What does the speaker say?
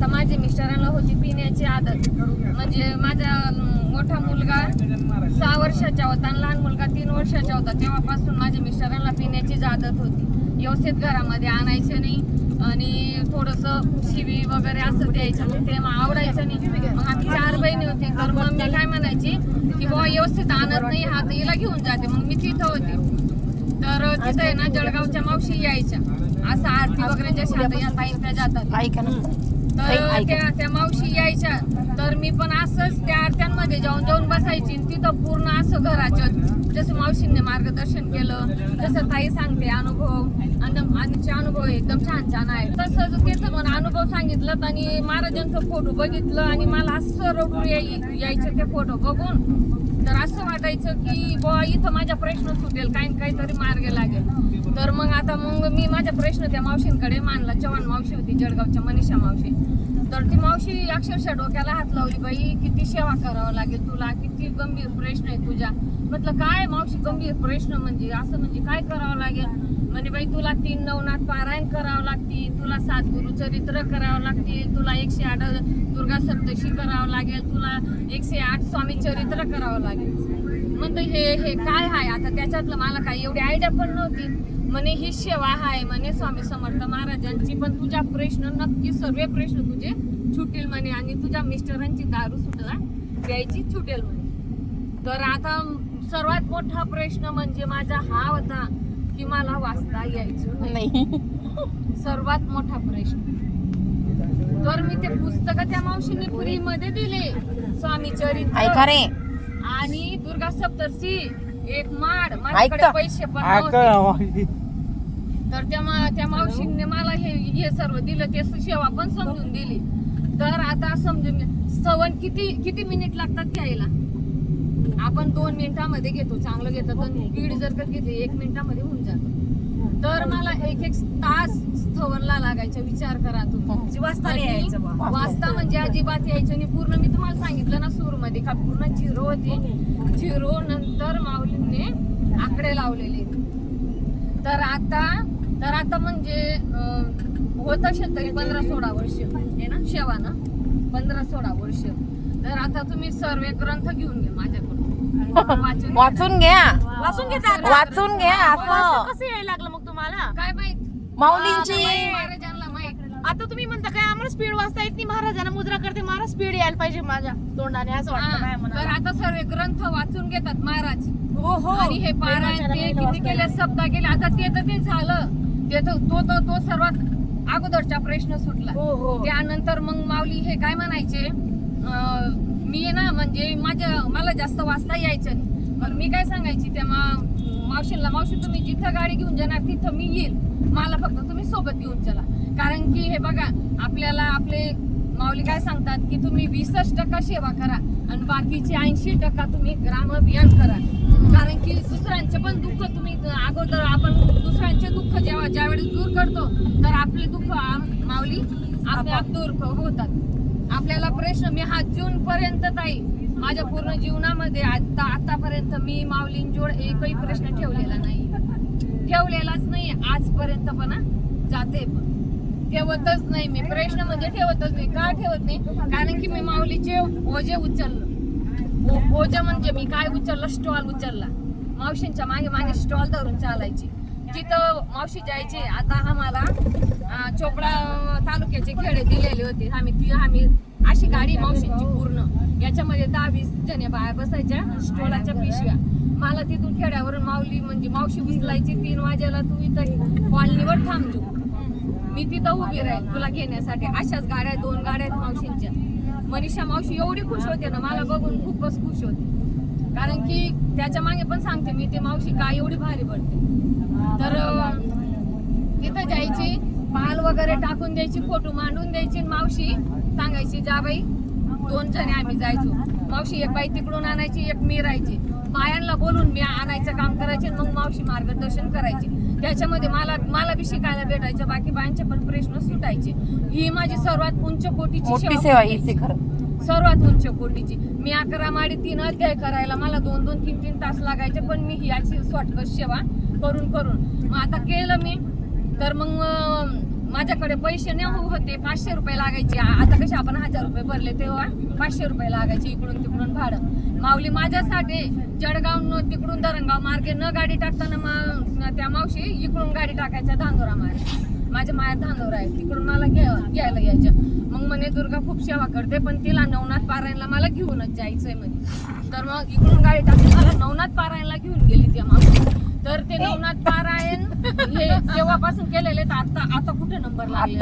आता माझ्या मिस्टरांना होती पिण्याची आदत. म्हणजे माझा मोठा मुलगा 6 वर्षाचा होता आणि लहान मुलगा 3 वर्षाचा होता, तेव्हापासून माझ्या मिस्टरांना पिण्याची आदत होती. व्यवस्थित घरामध्ये आणायचं नाही आणि थोडंसं शिवी वगैरे असं द्यायचं, ते आवडायचं नाही. मग आम्ही 4 बहिणी होती, तर मग मी काय म्हणायची की बुवा व्यवस्थित आणत नाही, हा तर हिला घेऊन जाते. मग मी तिथं होते, तर तिथं आहे ना जळगावच्या मावशी यायच्या, असं आरती वगैरे जशा आता या ताई त्या जातात, तर त्या मावशी यायच्या. तर मी पण असंच त्या आरत्यांमध्ये जाऊन बसायची. तिथं पूर्ण असं घराचं जसं मावशींनी मार्गदर्शन केलं तसं ताई सांगते अनुभव, आणि अनुभव एकदम छान आहे. तसंच त्याचं पण अनुभव सांगितलं आणि महाराजांचं फोटो बघितलं आणि मला असं रडू यायचं ते फोटो बघून. तर असं वाटायचं की बुवा इथं माझा प्रश्न सुटेल, काहीतरी मार्ग लागेल. तर मग मी माझा प्रश्न त्या मावशींकडे मानला. चव्हाण मावशी होती जळगावच्या, मनीषा मावशी. तर ती मावशी अक्षरशः डोक्याला हात लावली, बाई किती सेवा करावं लागेल तुला, किती गंभीर प्रश्न आहे तुझ्या. म्हटलं काय मावशी गंभीर प्रश्न म्हणजे असं म्हणजे काय करावं लागेल. म्हणे बाई तुला 3 नवनाथ पारायण करावं लागतील, तुला 7 गुरुचरित्र करावं लागतील, तुला 108 दुर्गा सप्तशी करावं लागेल, तुला 108 स्वामी चरित्र करावं लागेल. म्हणतं हे काय आहे आता, त्याच्यातलं मला काही एवढी आयडिया पण नव्हती. म्हणे ही सेवा आहे म्हणे स्वामी समर्थ महाराजांची, पण तुझ्या प्रश्न नक्की सर्व प्रश्न तुझे छुटेल म्हणे आणि तुझ्या मिस्टरांची दारू सुद्धा द्यायची छुटेल म्हणे. तर आता सर्वात मोठा प्रश्न म्हणजे माझा हा होता की मला वाचता यायचं नाही. सर्वात मोठा प्रश्न. तर मी ते पुस्तक त्या मावशीने फ्री मध्ये दिले, स्वामी चरित्र आणि दुर्गा सप्तशी, एक माड. माझ्याकडे पैसे पण नव्हते, तर त्या मावशीने मला हे सर्व दिलं, ते सेवा पण समजून दिली. तर आता समजून सवन किती मिनिट लागतात घ्यायला. आपण 2 मिनिटामध्ये घेतो, चांगलं घेतो. तर स्पीड जर का घेतली 1 मिनिटामध्ये होऊन जातो. तर मला 1 तास स्थवनला लागायचा, विचार करा तुम्ही. वाचता म्हणजे अजिबात यायचं नाही. पूर्ण मी तुम्हाला सांगितलं ना सुरूमध्ये का पूर्ण 0 होती. 0 नंतर माऊलींनी आकडे लावलेले. तर आता म्हणजे होत असेल तरी 15-16 वर्ष आहे ना शेवानं, 15-16 वर्ष. तर आता तुम्ही सर्व ग्रंथ घेऊन घ्या माझ्याकडून, वाचून घ्या. असं कसं यायला लागलं मग तुम्हाला? काय माहित माऊलींची महाराजांना माहित. आता तुम्ही म्हणता काय आम्हाला स्पीड वाचता येत नाही, महाराजांना मुद्रा करते, मला स्पीड यायला पाहिजे माझ्या तोंडाने, असं वाटतं काय तर म्हणा. आता सर्व ग्रंथ वाचून घेतात महाराज. हो आणि हे पारायण ते किती केले, सप्ताह केले. आता ते झालं, ते तो सर्वात अगोदरचा प्रश्न सुटला. त्यानंतर मग माऊली हे काय म्हणायचे, मी ना म्हणजे मला जास्त वाचता यायचं नाही, पण मी काय सांगायची त्या मावशीला, मावशी तुम्ही जिथं गाडी घेऊन जाणार तिथं मी येईल, मला फक्त तुम्ही सोबत घेऊन चला. कारण की हे बघा आपल्याला आपले माऊली काय सांगतात की तुम्ही 20% सेवा करा आणि बाकीचे 80% तुम्ही ग्रामाभियान करा. कारण की दुसऱ्यांचे पण दुःख तुम्ही अगोदर, आपण दुसऱ्यांचे दुःख ज्यावेळेस दूर करतो तर आपले दुःख माऊली आपोआप दूर होतात. आपल्याला प्रश्न, मी हा जून पर्यंत ताई माझ्या पूर्ण जीवनामध्ये आतापर्यंत मी माऊलींजवळ एकही प्रश्न ठेवलेलाच नाही आजपर्यंत. पण जाते पण ठेवतच नाही मी प्रश्न, म्हणजे ठेवतच नाही. का ठेवत नाही? कारण की मी माऊलीचे ओझे उचललं. ओझे म्हणजे मी काय उचललं, स्टॉल उचलला. मावशींच्या मागे स्टॉल धरून चालायची. जिथं मावशी जायची. आता आम्हाला चोपडा तालुक्याचे खेडे दिलेले होते. आम्ही अशी गाडी मावशींची पूर्ण, याच्यामध्ये 10-20 जणी बाया बसायच्या, स्टॉलाच्या पिशव्या. मला तिथून खेड्यावरून मावशी उचलायची. 3 वाजेला तू इथं कॉलनीवर थांबतो, मी तिथं उभी राहील तुला घेण्यासाठी. अशाच गाड्या, 2 गाड्या आहेत मावशींच्या. मनीषा मावशी एवढी खुश होते ना, मला बघून खूपच खुश होते. कारण की त्याच्या मागे पण सांगते मी, ते मावशी काय एवढी भारी पडते. तर तिथं जायची, पाल वगैरे टाकून द्यायची, फोटो मांडून द्यायची. मावशी सांगायची जा बाई. 2 जणी आम्ही जायचो. मावशी एक बाई तिकडून आणायची, एक मी राहायची. बायांना बोलून मी आणायचं काम करायचे, मग मावशी मार्गदर्शन करायचे. त्याच्यामध्ये मला बी शिकायला भेटायचं, बाकी बायांचे पण प्रश्न सुटायचे. ही माझी सर्वात उंच कोटीची सेवा, सर्वात उंच कोटीची. मी 11 माडी 3 अध्याय करायला मला 2-2, 3-3 तास लागायचे, पण मी ही अशी शॉर्टकट सेवा करून मग आता केलं मी. तर मग माझ्याकडे पैसे नाही होते, 500 रुपये लागायचे. आता कसे आपण 1000 रुपये भरले तेव्हा 500 रुपये लागायचे इकडून तिकडून भाडं. माऊली माझ्यासाठी जळगाव तिकडून धरणगाव मार्गे न गाडी टाकताना त्या मावशी इकडून गाडी टाकायच्या धांदोरा मार्गे. माझ्या माया धांदोरा आहे, तिकडून मला घ्यायला यायच्या. मग म्हणे दुर्गा खूप सेवा करते पण तिला नवनाथ पारायणला मला घेऊनच जायचंय म्हणे. तर मग इकडून गाडी टाकून मला नवनाथ पारायणला घेऊन गेली त्या मावशी. तर ते नवनाथ पारायण हे तेव्हापासून केलेले, तर आता कुठे नंबर लागले.